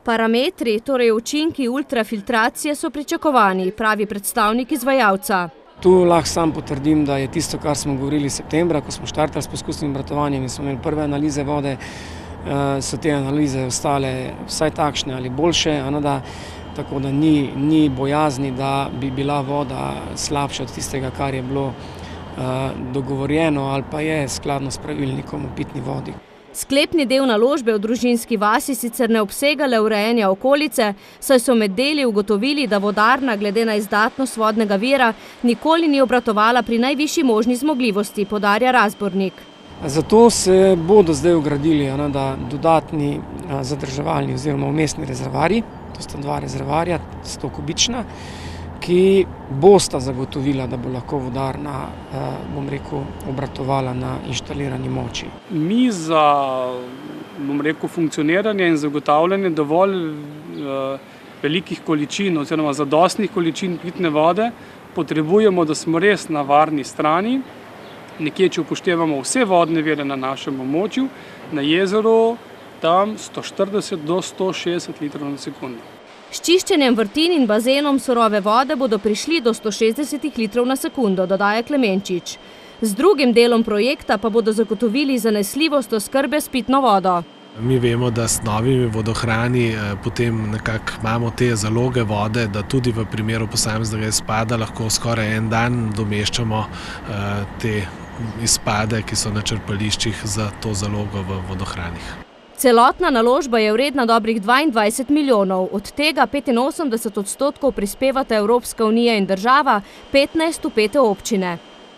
Parametri, torej učinki ultrafiltracije, so pričakovani, pravi predstavnik izvajalca. Tu lahko sam potrdim, da je tisto, kar smo govorili septembra, ko smo štartali s poskusnim obratovanjem in smo imeli prve analize vode, so te analize ostale vsaj takšne ali boljše, tako da ni bojazni, da bi bila voda slabša od tistega, kar je bilo dogovorjeno ali pa je skladno s pravilnikom o pitni vodi. Sklepni del naložbe v družinski vasi sicer ne obsega le urejanja okolice, saj so med deli ugotovili, da vodarna glede na izdatnost vodnega vira nikoli ni obratovala pri najvišji možni zmogljivosti, poudarja Razbornik. Zato se bodo zdaj vgradili dodatni zadrževalni oziroma vmesni rezervoarji, to sta 2 rezervoarja, 100 kubična, ki bosta zagotovila, da bo lahko vodarna, obratovala na inštalirani moči. Mi za, funkcioniranje in zagotavljanje dovolj velikih količin oziroma zadostnih količin pitne vode potrebujemo, da smo res na varni strani. Nekje, če upoštevamo vse vodne vire na našem območju, na jezeru tam 140 do 160 litrov na sekundo. S čiščenjem vrtin in bazenom surove vode bodo prišli do 160 litrov na sekundo, dodaja Klemenčič. Z drugim delom projekta pa bodo zagotovili zanesljivost oskrbe s pitno vodo. Mi vemo, da s novimi vodohrani potem nekako imamo te zaloge vode, da tudi v primeru posameznega izpada lahko skoraj en dan domeščamo te izpade, ki so na črpališčih za to zalogo v vodohranih. Celotna naložba je vredna dobrih 22 milijonov, od tega 85% prispevata Evropska unija in država, 15% vpete občine.